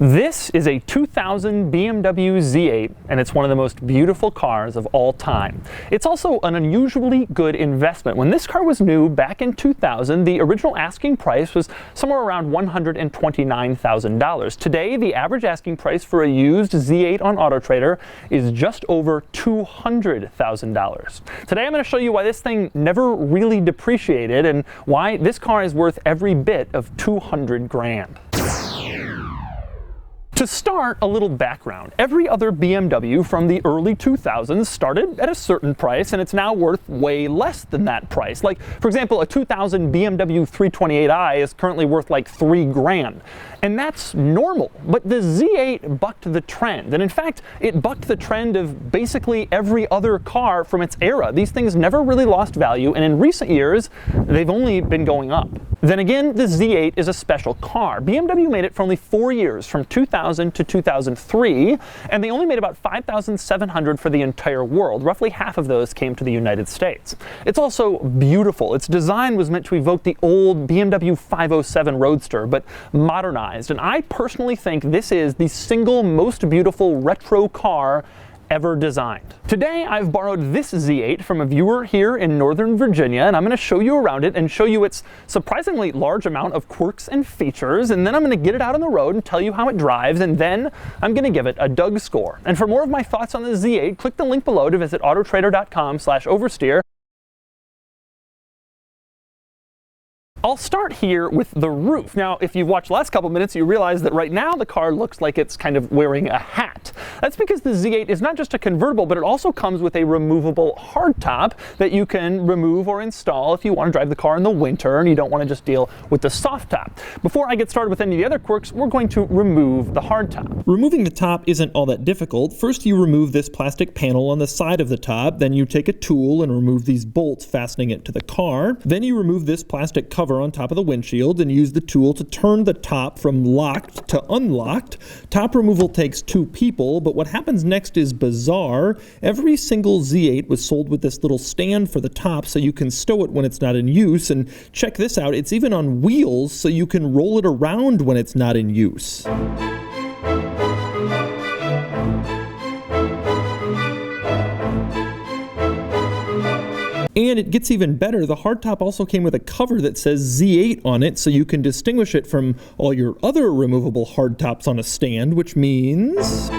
This is a 2000 BMW Z8, and it's one of the most beautiful cars of all time. It's also an unusually good investment. When this car was new back in 2000, the original asking price was somewhere around $129,000. Today, the average asking price for a used Z8 on AutoTrader is just over $200,000. Today, I'm going to show you why this thing never really depreciated and why this car is worth every bit of 200 grand. To start, a little background. Every other BMW from the early 2000s started at a certain price, and it's now worth way less than that price. Like, for example, a 2000 BMW 328i is currently worth like 3 grand. And that's normal. But the Z8 bucked the trend. And in fact, it bucked the trend of basically every other car from its era. These things never really lost value, and in recent years, they've only been going up. Then again, the Z8 is a special car. BMW made it for only 4 years, from 2000 to 2003, and they only made about 5,700 for the entire world. Roughly half of those came to the United States. It's also beautiful. Its design was meant to evoke the old BMW 507 Roadster, but modernized. And I personally think this is the single most beautiful retro car ever designed. Today, I've borrowed this Z8 from a viewer here in Northern Virginia, and I'm going to show you around it and show you its surprisingly large amount of quirks and features, and then I'm going to get it out on the road and tell you how it drives, and then I'm going to give it a Doug score. And for more of my thoughts on the Z8, click the link below to visit autotrader.com/oversteer. I'll start here with the roof. Now, if you've watched the last couple minutes, you realize that right now the car looks like it's kind of wearing a hat. That's because the Z8 is not just a convertible, but it also comes with a removable hardtop that you can remove or install if you want to drive the car in the winter and you don't want to just deal with the soft top. Before I get started with any of the other quirks, we're going to remove the hardtop. Removing the top isn't all that difficult. First, you remove this plastic panel on the side of the top. Then you take a tool and remove these bolts fastening it to the car. Then you remove this plastic cover on top of the windshield and use the tool to turn the top from locked to unlocked. Top removal takes 2 people, but what happens next is bizarre. Every single Z8 was sold with this little stand for the top so you can stow it when it's not in use, and check this out, it's even on wheels so you can roll it around when it's not in use. And it gets even better. The hardtop also came with a cover that says Z8 on it, so you can distinguish it from all your other removable hardtops on a stand, which means...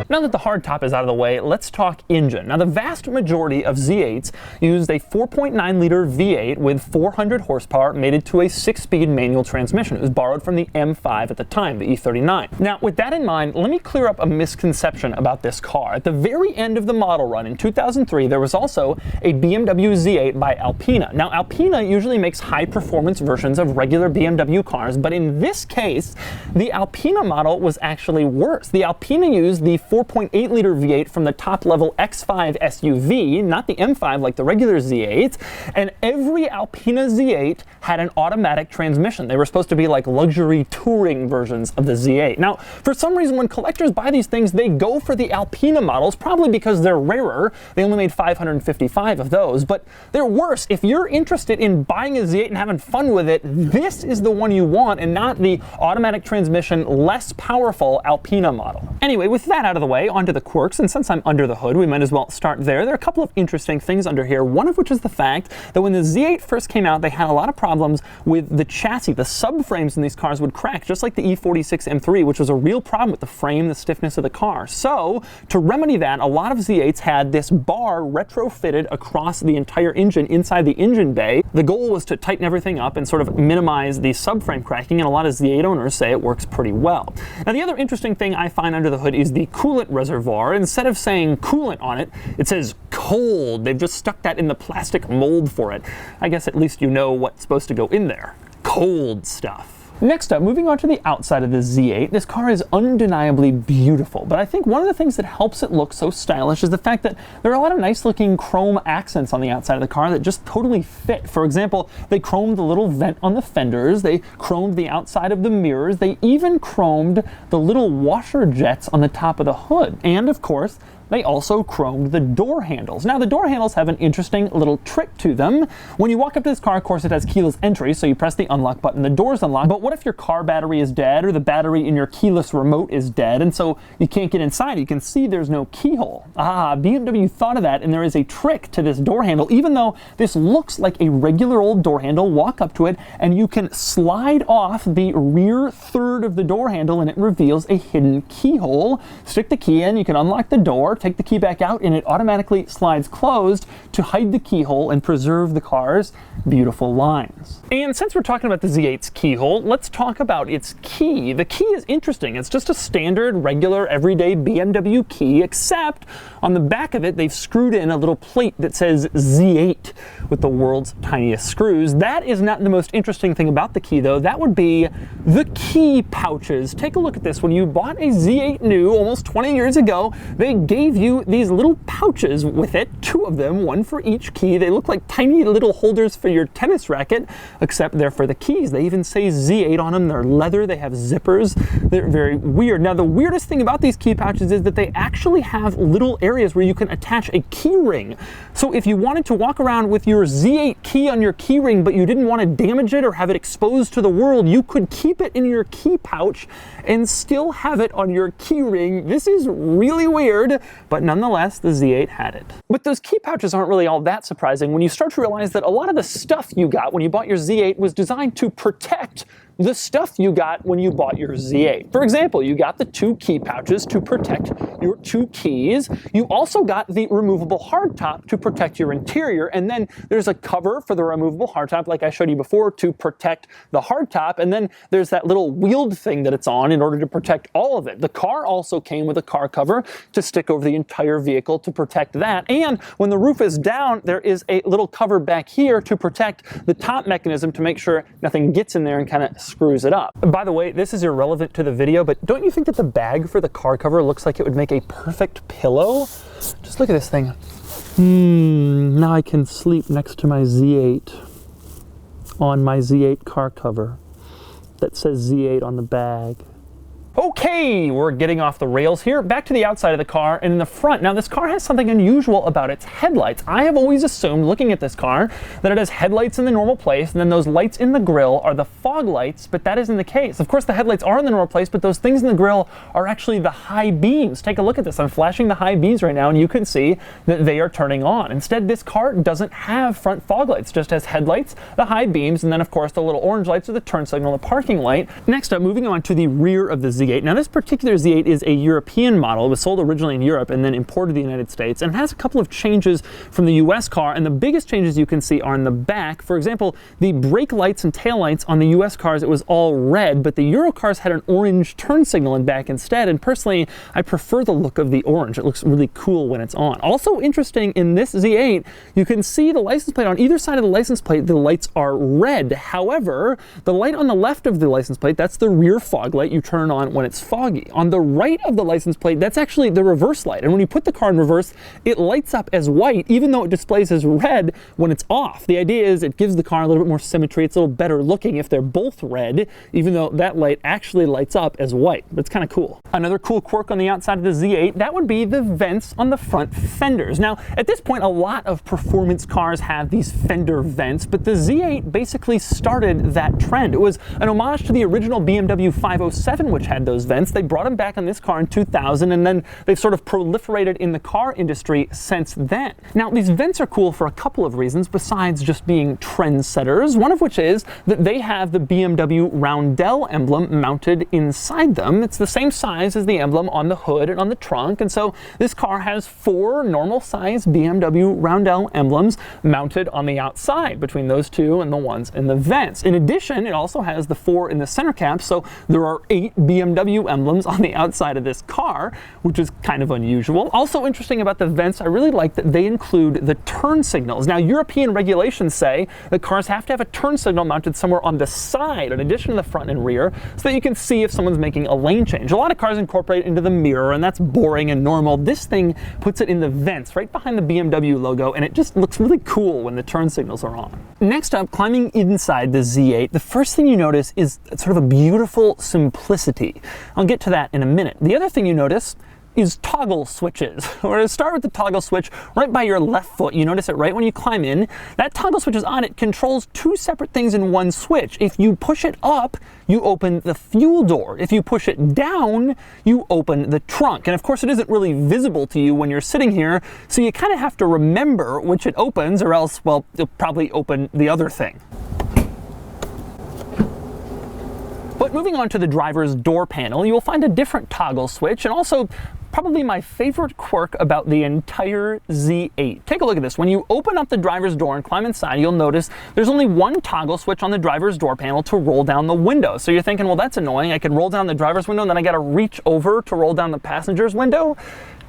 Now that the hardtop is out of the way, let's talk engine. Now, the vast majority of Z8s used a 4.9-liter V8 with 400 horsepower mated to a 6-speed manual transmission. It was borrowed from the M5 at the time, the E39. Now, with that in mind, let me clear up a misconception about this car. At the very end of the model run in 2003, there was also a BMW Z8 by Alpina. Now, Alpina usually makes high-performance versions of regular BMW cars, but in this case, the Alpina model was actually worse. The Alpina used the 4.8-liter V8 from the top-level X5 SUV, not the M5 like the regular Z8, and every Alpina Z8 had an automatic transmission. They were supposed to be like luxury touring versions of the Z8. Now, for some reason, when collectors buy these things, they go for the Alpina models, probably because they're rarer. They only made 555 of those, but they're worse. If you're interested in buying a Z8 and having fun with it, this is the one you want, and not the automatic transmission, less powerful Alpina model. Anyway, with that out of the way, onto the quirks, and since I'm under the hood, we might as well start there. There are a couple of interesting things under here, one of which is the fact that when the Z8 first came out, they had a lot of problems with the chassis. The subframes in these cars would crack, just like the E46 M3, which was a real problem with the frame, the stiffness of the car. So, to remedy that, a lot of Z8s had this bar retrofitted across the entire engine inside the engine bay. The goal was to tighten everything up and sort of minimize the subframe cracking, and a lot of Z8 owners say it works pretty well. Now, the other interesting thing I find under the hood is the coolant reservoir. Instead of saying coolant on it, it says cold. They've just stuck that in the plastic mold for it. I guess at least you know what's supposed to go in there. Cold stuff. Next up, moving on to the outside of the Z8, this car is undeniably beautiful, but I think one of the things that helps it look so stylish is the fact that there are a lot of nice looking chrome accents on the outside of the car that just totally fit. For example, they chromed the little vent on the fenders, they chromed the outside of the mirrors, they even chromed the little washer jets on the top of the hood. And of course, they also chromed the door handles. Now, the door handles have an interesting little trick to them. When you walk up to this car, of course, it has keyless entry, so you press the unlock button, the doors unlock. But what if your car battery is dead, or the battery in your keyless remote is dead, and so you can't get inside? You can see there's no keyhole. BMW thought of that, and there is a trick to this door handle. Even though this looks like a regular old door handle, walk up to it, and you can slide off the rear third of the door handle, and it reveals a hidden keyhole. Stick the key in, you can unlock the door, take the key back out, and it automatically slides closed to hide the keyhole and preserve the car's beautiful lines. And since we're talking about the Z8's keyhole, let's talk about its key. The key is interesting. It's just a standard, regular, everyday BMW key, except on the back of it, they've screwed in a little plate that says Z8 with the world's tiniest screws. That is not the most interesting thing about the key, though. That would be the key pouches. Take a look at this. When you bought a Z8 new almost 20 years ago, they gave you these little pouches with it, 2 of them, 1 for each key. They look like tiny little holders for your tennis racket, except they're for the keys. They even say Z8 on them. They're leather. They have zippers. They're very weird. Now, the weirdest thing about these key pouches is that they actually have little areas where you can attach a key ring. So if you wanted to walk around with your Z8 key on your key ring, but you didn't want to damage it or have it exposed to the world, you could keep it in your key pouch and still have it on your key ring. This is really weird, but nonetheless, the Z8 had it. But those key pouches aren't really all that surprising when you start to realize that a lot of the stuff you got when you bought your Z8 was designed to protect the stuff you got when you bought your Z8. For example, you got the 2 key pouches to protect your 2 keys. You also got the removable hardtop to protect your interior, and then there's a cover for the removable hardtop, like I showed you before, to protect the hardtop, and then there's that little wheeled thing that it's on in order to protect all of it. The car also came with a car cover to stick over the entire vehicle to protect that, and when the roof is down, there is a little cover back here to protect the top mechanism to make sure nothing gets in there and kind of screws it up. By the way, this is irrelevant to the video, but don't you think that the bag for the car cover looks like it would make a perfect pillow? Just look at this thing. Now I can sleep next to my Z8 on my Z8 car cover that says Z8 on the bag. Okay, we're getting off the rails here. Back to the outside of the car and in the front. Now, this car has something unusual about its headlights. I have always assumed, looking at this car, that it has headlights in the normal place, and then those lights in the grille are the fog lights, but that isn't the case. Of course, the headlights are in the normal place, but those things in the grille are actually the high beams. Take a look at this. I'm flashing the high beams right now, and you can see that they are turning on. Instead, this car doesn't have front fog lights, just has headlights, the high beams, and then, of course, the little orange lights are the turn signal, the parking light. Next up, moving on to the rear of the Z8. Now, this particular Z8 is a European model. It was sold originally in Europe and then imported to the United States, and it has a couple of changes from the US car, and the biggest changes you can see are in the back. For example, the brake lights and tail lights on the US cars, it was all red, but the Euro cars had an orange turn signal in back instead, and personally, I prefer the look of the orange. It looks really cool when it's on. Also interesting, in this Z8, you can see the license plate. On either side of the license plate, the lights are red. However, the light on the left of the license plate, that's the rear fog light you turn on when it's foggy. On the right of the license plate, that's actually the reverse light. And when you put the car in reverse, it lights up as white, even though it displays as red when it's off. The idea is it gives the car a little bit more symmetry. It's a little better looking if they're both red, even though that light actually lights up as white. But it's kind of cool. Another cool quirk on the outside of the Z8, that would be the vents on the front fenders. Now, at this point, a lot of performance cars have these fender vents, but the Z8 basically started that trend. It was an homage to the original BMW 507, which had those vents. They brought them back on this car in 2000, and then they've sort of proliferated in the car industry since then. Now, these vents are cool for a couple of reasons besides just being trendsetters, one of which is that they have the BMW roundel emblem mounted inside them. It's the same size as the emblem on the hood and on the trunk, and so this car has 4 normal size BMW roundel emblems mounted on the outside between those 2 and the ones in the vents. In addition, it also has the 4 in the center cap, so there are 8 BMW emblems on the outside of this car, which is kind of unusual. Also interesting about the vents, I really like that they include the turn signals. Now, European regulations say that cars have to have a turn signal mounted somewhere on the side, in addition to the front and rear, so that you can see if someone's making a lane change. A lot of cars incorporate it into the mirror, and that's boring and normal. This thing puts it in the vents, right behind the BMW logo, and it just looks really cool when the turn signals are on. Next up, climbing inside the Z8, the first thing you notice is sort of a beautiful simplicity. I'll get to that in a minute. The other thing you notice, is toggle switches. We're going to start with the toggle switch right by your left foot. You notice it right when you climb in. That toggle switch is on. It controls two separate things in one switch. If you push it up, you open the fuel door. If you push it down, you open the trunk. And of course, it isn't really visible to you when you're sitting here, so you kind of have to remember which it opens, or else, well, you'll probably open the other thing. But moving on to the driver's door panel, you will find a different toggle switch, and also probably my favorite quirk about the entire Z8. Take a look at this. When you open up the driver's door and climb inside, you'll notice there's only one toggle switch on the driver's door panel to roll down the window. So you're thinking, well, that's annoying. I can roll down the driver's window and then I gotta reach over to roll down the passenger's window.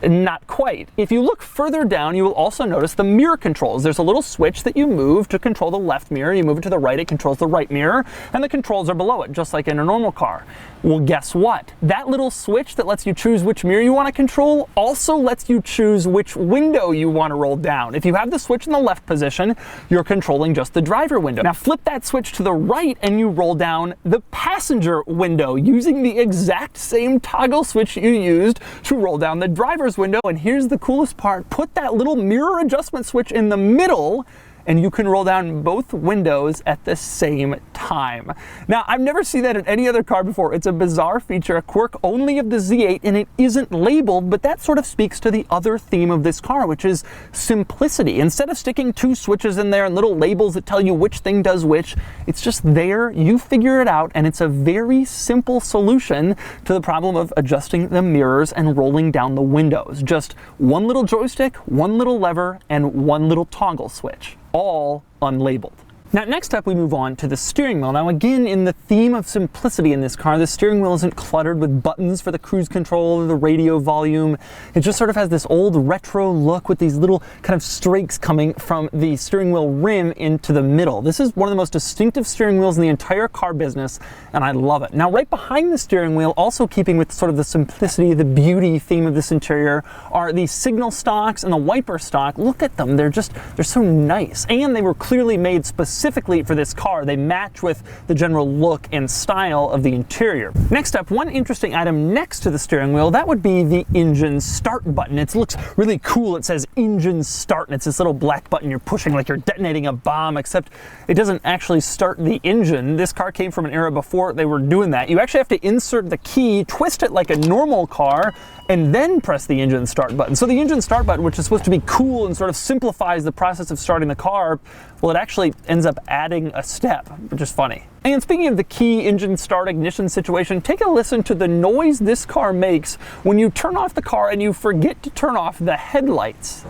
Not quite. If you look further down, you will also notice the mirror controls. There's a little switch that you move to control the left mirror. You move it to the right, it controls the right mirror, and the controls are below it, just like in a normal car. Well, guess what? That little switch that lets you choose which mirror you want to control also lets you choose which window you want to roll down. If you have the switch in the left position, you're controlling just the driver window. Now flip that switch to the right and you roll down the passenger window using the exact same toggle switch you used to roll down the driver's window. And here's the coolest part: put that little mirror adjustment switch in the middle and you can roll down both windows at the same time. Now, I've never seen that in any other car before. It's a bizarre feature, a quirk only of the Z8, and it isn't labeled, but that sort of speaks to the other theme of this car, which is simplicity. Instead of sticking two switches in there and little labels that tell you which thing does which, it's just there, you figure it out, and it's a very simple solution to the problem of adjusting the mirrors and rolling down the windows. Just one little joystick, one little lever, and one little toggle switch, all unlabeled. Now, next up, we move on to the steering wheel. Now, again, in the theme of simplicity in this car, the steering wheel isn't cluttered with buttons for the cruise control or the radio volume. It just sort of has this old retro look with these little kind of streaks coming from the steering wheel rim into the middle. This is one of the most distinctive steering wheels in the entire car business, and I love it. Now, right behind the steering wheel, also keeping with sort of the simplicity, the beauty theme of this interior, are the signal stocks and the wiper stock. Look at them. They're so nice. And they were clearly made specifically for this car. They match with the general look and style of the interior. Next up, one interesting item next to the steering wheel, that would be the engine start button. It looks really cool. It says engine start, and it's this little black button you're pushing like you're detonating a bomb, except it doesn't actually start the engine. This car came from an era before they were doing that. You actually have to insert the key, twist it like a normal car, and then press the engine start button. So the engine start button, which is supposed to be cool and sort of simplifies the process of starting the car, well, it actually ends up adding a step, which is funny. And speaking of the key engine start ignition situation, take a listen to the noise this car makes when you turn off the car and you forget to turn off the headlights.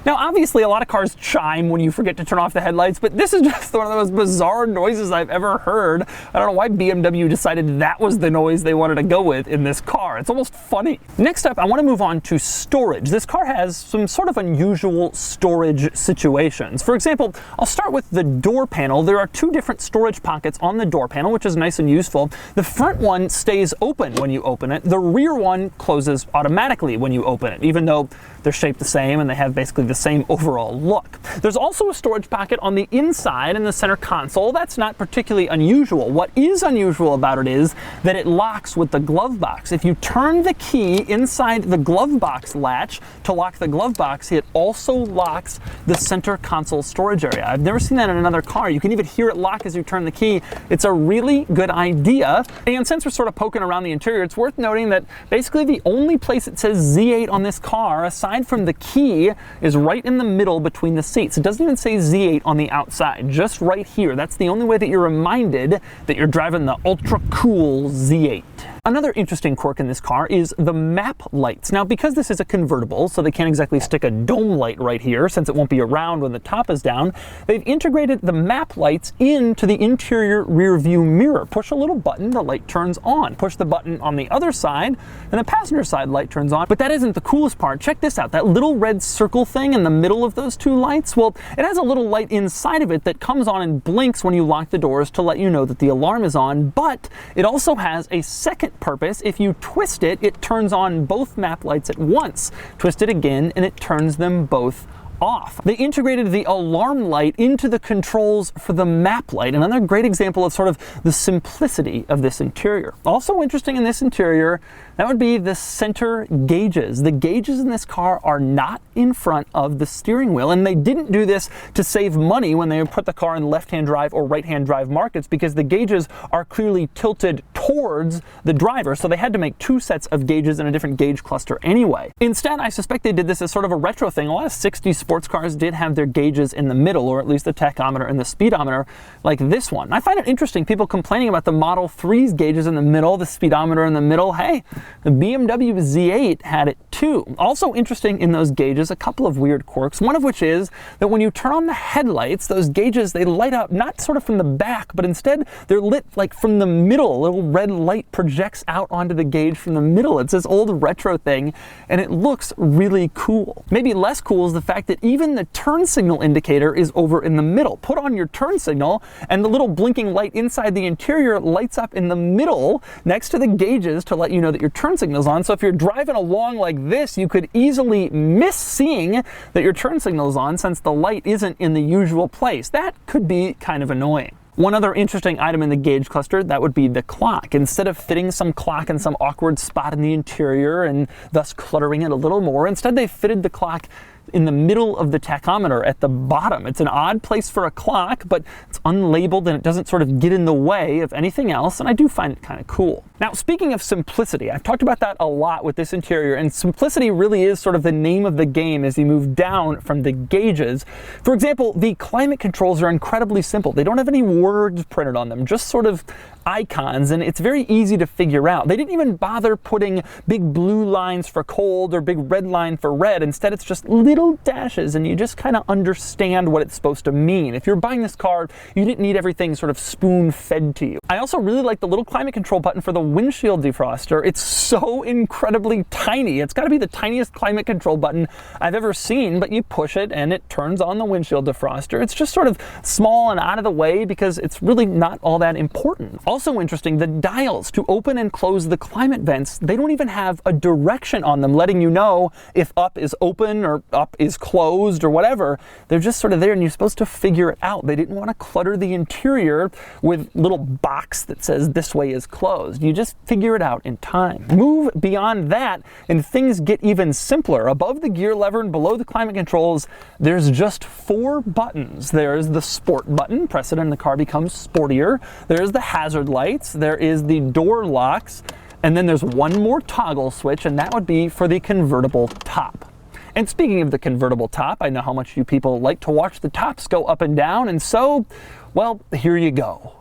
Now, obviously, a lot of cars chime when you forget to turn off the headlights, but this is just one of the most bizarre noises I've ever heard. I don't know why BMW decided that was the noise they wanted to go with in this car. It's almost funny. Next up, I want to move on to storage. This car has some sort of unusual storage situations. For example, I'll start with the door panel. There are two different storage pockets on the door panel, which is nice and useful. The front one stays open when you open it. The rear one closes automatically when you open it, even though they're shaped the same and they have basically the same overall look. There's also a storage pocket on the inside in the center console. That's not particularly unusual. What is unusual about it is that it locks with the glove box. If you turn the key inside the glove box latch to lock the glove box, it also locks the center console storage area. I've never seen that in another car. You can even hear it lock as you turn the key. It's a really good idea. And since we're sort of poking around the interior, it's worth noting that basically the only place it says Z8 on this car, aside from the key, is right in the middle between the seats. It doesn't even say Z8 on the outside, just right here. That's the only way that you're reminded that you're driving the ultra cool Z8. Another interesting quirk in this car is the map lights. Now, because this is a convertible, so they can't exactly stick a dome light right here since it won't be around when the top is down, they've integrated the map lights into the interior rear view mirror. Push a little button, the light turns on. Push the button on the other side, and the passenger side light turns on. But that isn't the coolest part. Check this out. That little red circle thing in the middle of those two lights, well, it has a little light inside of it that comes on and blinks when you lock the doors to let you know that the alarm is on, but it also has a second purpose. If you twist it, it turns on both map lights at once. Twist it again, and it turns them both off. They integrated the alarm light into the controls for the map light. Another great example of sort of the simplicity of this interior. Also interesting in this interior, that would be the center gauges. The gauges in this car are not in front of the steering wheel, and they didn't do this to save money when they put the car in left-hand drive or right-hand drive markets, because the gauges are clearly tilted towards the driver, so they had to make two sets of gauges in a different gauge cluster anyway. Instead, I suspect they did this as sort of a retro thing. A lot of 60s sports cars did have their gauges in the middle, or at least the tachometer and the speedometer, like this one. I find it interesting, people complaining about the Model 3's gauges in the middle, the speedometer in the middle. Hey, the BMW Z8 had it too. Also interesting in those gauges, a couple of weird quirks, one of which is that when you turn on the headlights, those gauges, they light up not sort of from the back, but instead they're lit like from the middle. A little red light projects out onto the gauge from the middle. It's this old retro thing, and it looks really cool. Maybe less cool is the fact that even the turn signal indicator is over in the middle. Put on your turn signal, and the little blinking light inside the interior lights up in the middle next to the gauges to let you know that your turn signal's on. So if you're driving along like this, you could easily miss seeing that your turn signal's on since the light isn't in the usual place. That could be kind of annoying. One other interesting item in the gauge cluster, that would be the clock. Instead of fitting some clock in some awkward spot in the interior and thus cluttering it a little more, instead they fitted the clock in the middle of the tachometer at the bottom. It's an odd place for a clock, but it's unlabeled and it doesn't sort of get in the way of anything else, and I do find it kind of cool. Now, speaking of simplicity, I've talked about that a lot with this interior, and simplicity really is sort of the name of the game as you move down from the gauges. For example, the climate controls are incredibly simple. They don't have any words printed on them, just sort of icons, and it's very easy to figure out. They didn't even bother putting big blue lines for cold or big red line for red. Instead, it's just little dashes, and you just kind of understand what it's supposed to mean. If you're buying this car, you didn't need everything sort of spoon-fed to you. I also really like the little climate control button for the windshield defroster. It's so incredibly tiny. It's got to be the tiniest climate control button I've ever seen, but you push it and it turns on the windshield defroster. It's just sort of small and out of the way because it's really not all that important. Also interesting, the dials to open and close the climate vents, they don't even have a direction on them letting you know if up is open or up is closed or whatever. They're just sort of there and you're supposed to figure it out. They didn't want to clutter the interior with little box that says this way is closed. You just figure it out in time. Move beyond that and things get even simpler. Above the gear lever and below the climate controls, there's just 4 buttons. There's the sport button, press it and the car becomes sportier. There's the hazard lights, there is the door locks, and then there's one more toggle switch, and that would be for the convertible top. And speaking of the convertible top, I know how much you people like to watch the tops go up and down, and so, well, here you go.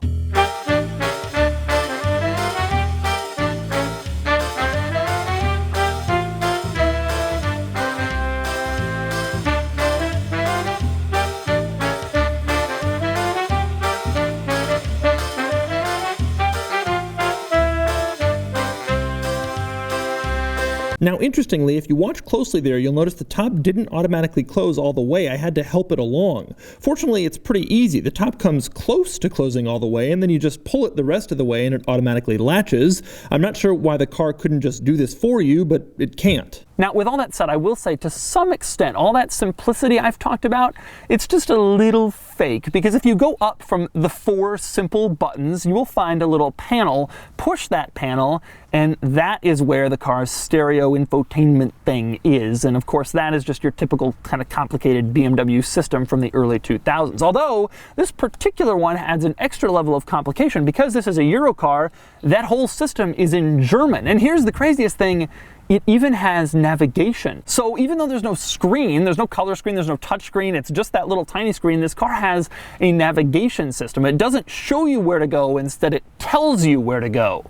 Now, interestingly, if you watch closely there, you'll notice the top didn't automatically close all the way. I had to help it along. Fortunately, it's pretty easy. The top comes close to closing all the way, and then you just pull it the rest of the way and it automatically latches. I'm not sure why the car couldn't just do this for you, but it can't. Now, with all that said, I will say to some extent, all that simplicity I've talked about, it's just a little fake, because if you go up from the 4 simple buttons, you will find a little panel. Push that panel, and that is where the car's stereo infotainment thing is. And of course, that is just your typical kind of complicated BMW system from the early 2000s. Although, this particular one adds an extra level of complication. Because this is a Euro car, that whole system is in German. And here's the craziest thing. It even has navigation. So even though there's no screen, there's no color screen, there's no touch screen, it's just that little tiny screen, this car has a navigation system. It doesn't show you where to go, instead it tells you where to go.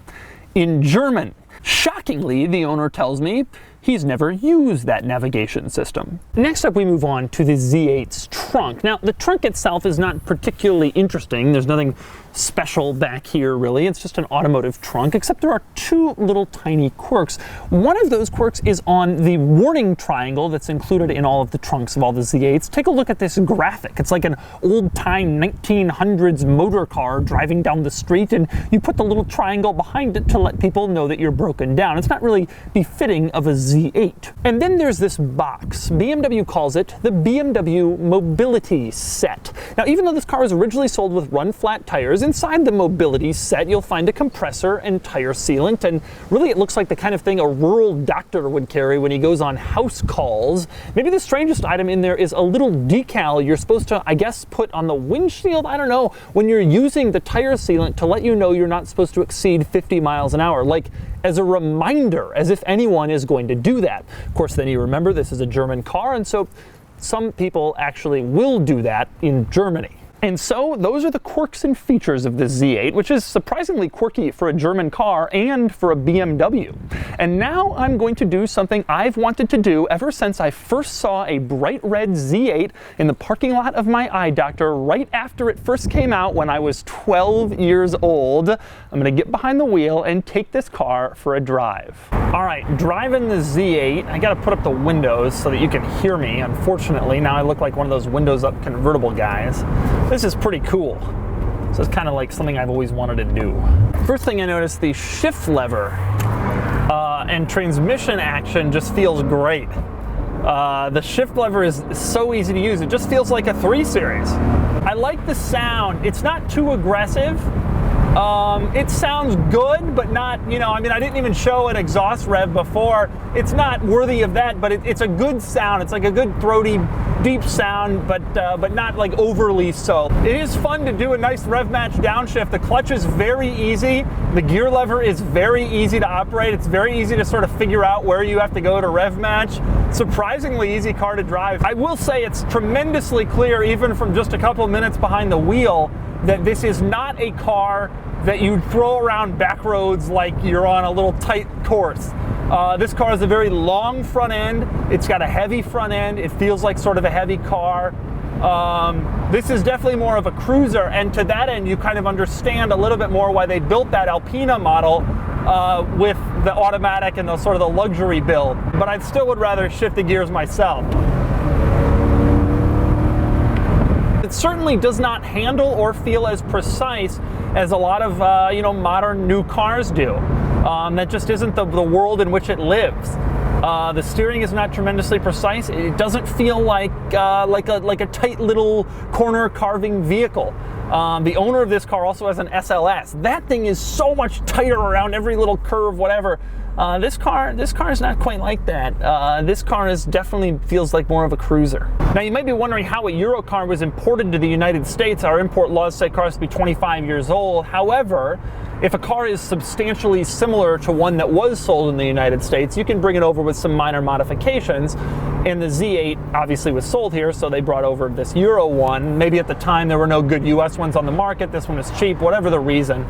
In German. Shockingly, the owner tells me he's never used that navigation system. Next up, we move on to the Z8's trunk. Now, the trunk itself is not particularly interesting. There's nothing special back here, really. It's just an automotive trunk, except there are two little tiny quirks. One of those quirks is on the warning triangle that's included in all of the trunks of all the Z8s. Take a look at this graphic. It's like an old-time 1900s motor car driving down the street, and you put the little triangle behind it to let people know that you're broken down. It's not really befitting of a Z8. And then there's this box. BMW calls it the BMW Mobility Set. Now, even though this car was originally sold with run-flat tires, inside the Mobility Set you'll find a compressor and tire sealant, and really it looks like the kind of thing a rural doctor would carry when he goes on house calls. Maybe the strangest item in there is a little decal you're supposed to, I guess, put on the windshield, I don't know, when you're using the tire sealant to let you know you're not supposed to exceed 50 miles an hour, like as a reminder, as if anyone is going to do that. Of course, then you remember this is a German car, and so some people actually will do that in Germany. And so those are the quirks and features of the Z8, which is surprisingly quirky for a German car and for a BMW. And now I'm going to do something I've wanted to do ever since I first saw a bright red Z8 in the parking lot of my eye doctor right after it first came out when I was 12 years old. I'm going to get behind the wheel and take this car for a drive. All right, driving the Z8. I got to put up the windows so that you can hear me. Unfortunately, now I look like one of those windows up convertible guys. This is pretty cool. So it's kind of like something I've always wanted to do. First thing I noticed, the shift lever and transmission action just feels great. The shift lever is so easy to use. It just feels like a 3 Series. I like the sound. It's not too aggressive. It sounds good, but not, you know, I mean, I didn't even show an exhaust rev before. It's not worthy of that, but it's a good sound. It's like a good throaty, deep sound, but not like overly so. It is fun to do a nice rev match downshift. The clutch is very easy. The gear lever is very easy to operate. It's very easy to sort of figure out where you have to go to rev match. Surprisingly easy car to drive. I will say it's tremendously clear, even from just a couple minutes behind the wheel, that this is not a car that you throw around back roads like you're on a little tight course. This car has a very long front end. It's got a heavy front end. It feels like sort of a heavy car. This is definitely more of a cruiser, and to that end you kind of understand a little bit more why they built that Alpina model with the automatic and the sort of the luxury build. But I still would rather shift the gears myself. It certainly does not handle or feel as precise as a lot of modern new cars do. That just isn't the world in which it lives. The steering is not tremendously precise. It doesn't feel like a tight little corner carving vehicle. The owner of this car also has an SLS. That thing is so much tighter around every little curve, whatever. This car is not quite like that. This car definitely feels like more of a cruiser. Now you might be wondering how a Euro car was imported to the United States. Our import laws say cars to be 25 years old. However, if a car is substantially similar to one that was sold in the United States, you can bring it over with some minor modifications. And the Z8 obviously was sold here, so they brought over this Euro one. Maybe at the time there were no good US ones on the market. This one is cheap, whatever the reason.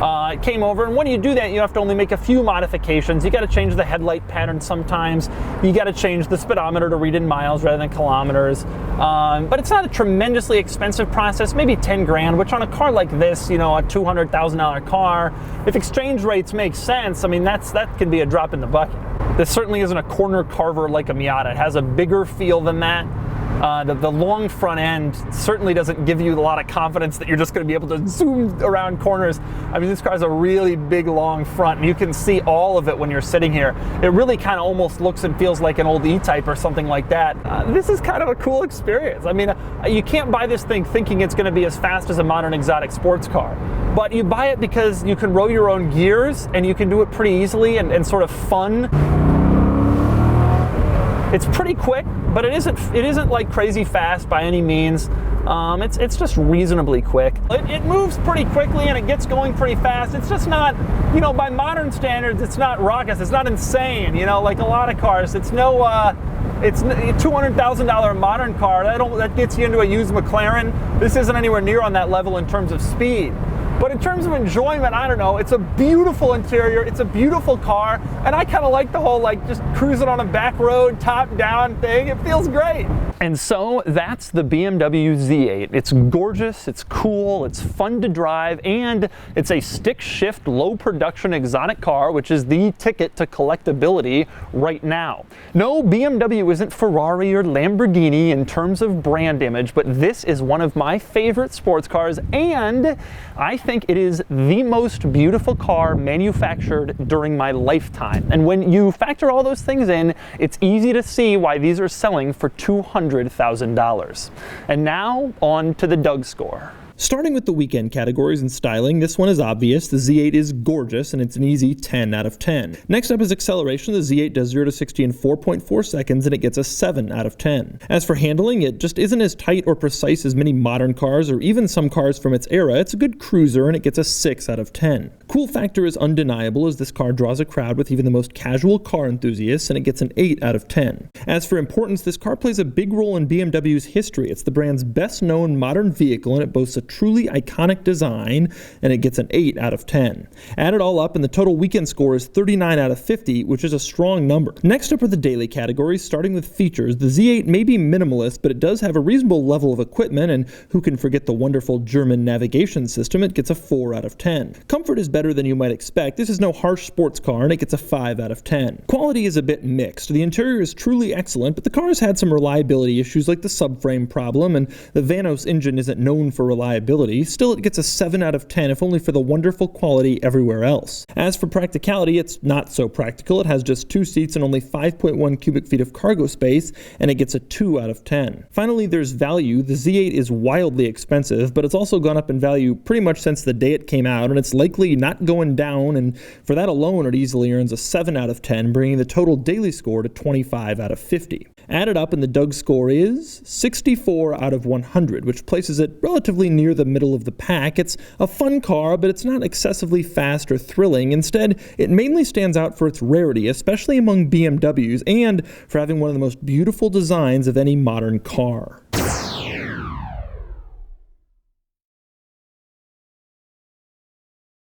It came over, and when you do that, you have to only make a few modifications. You got to change the headlight pattern sometimes. You got to change the speedometer to read in miles rather than kilometers. But it's not a tremendously expensive process, maybe 10 grand, which on a car like this, you know, a $200,000 car, if exchange rates make sense, I mean, that can be a drop in the bucket. This certainly isn't a corner carver like a Miata. It has a bigger feel than that. The long front end certainly doesn't give you a lot of confidence that you're just going to be able to zoom around corners. I mean, this car has a really big, long front, and you can see all of it when you're sitting here. It really kind of almost looks and feels like an old E-Type or something like that. This is kind of a cool experience. I mean, you can't buy this thing thinking it's going to be as fast as a modern exotic sports car. But you buy it because you can row your own gears, and you can do it pretty easily and sort of fun. It's pretty quick, but it isn't like crazy fast by any means. It's just reasonably quick. It moves pretty quickly and it gets going pretty fast. It's just not, you know, by modern standards, it's not raucous. It's not insane, you know, like a lot of cars. It's no, it's a $200,000 modern car. That gets you into a used McLaren. This isn't anywhere near on that level in terms of speed. But in terms of enjoyment, I don't know, it's a beautiful interior, it's a beautiful car, and I kind of like the whole, like, just cruising on a back road, top down thing. It feels great. And so that's the BMW Z8. It's gorgeous, it's cool, it's fun to drive, and it's a stick-shift, low-production exotic car, which is the ticket to collectability right now. No, BMW isn't Ferrari or Lamborghini in terms of brand image, but this is one of my favorite sports cars, and I think it is the most beautiful car manufactured during my lifetime. And when you factor all those things in, it's easy to see why these are selling for $200,000. And now, on to the Doug score. Starting with the weekend categories and styling, this one is obvious. The Z8 is gorgeous, and it's an easy 10 out of 10. Next up is acceleration. The Z8 does 0 to 60 in 4.4 seconds, and it gets a 7 out of 10. As for handling, it just isn't as tight or precise as many modern cars or even some cars from its era. It's a good cruiser, and it gets a 6 out of 10. Cool factor is undeniable, as this car draws a crowd with even the most casual car enthusiasts, and it gets an 8 out of 10. As for importance, this car plays a big role in BMW's history. It's the brand's best-known modern vehicle, and it boasts a truly iconic design, and it gets an 8 out of 10. Add it all up, and the total weekend score is 39 out of 50, which is a strong number. Next up are the daily categories, starting with features. The Z8 may be minimalist, but it does have a reasonable level of equipment, and who can forget the wonderful German navigation system? It gets a 4 out of 10. Comfort is better than you might expect. This is no harsh sports car, and it gets a 5 out of 10. Quality is a bit mixed. The interior is truly excellent, but the car has had some reliability issues like the subframe problem, and the Vanos engine isn't known for reliability. Still, it gets a 7 out of 10, if only for the wonderful quality everywhere else. As for practicality, it's not so practical. It has just 2 seats and only 5.1 cubic feet of cargo space, and it gets a 2 out of 10. Finally, there's value. The Z8 is wildly expensive, but it's also gone up in value pretty much since the day it came out, and it's likely not going down, and for that alone, it easily earns a 7 out of 10, bringing the total daily score to 25 out of 50. Added up, and the Doug score is 64 out of 100, which places it relatively near the middle of the pack. It's a fun car, but it's not excessively fast or thrilling. Instead, it mainly stands out for its rarity, especially among BMWs, and for having one of the most beautiful designs of any modern car.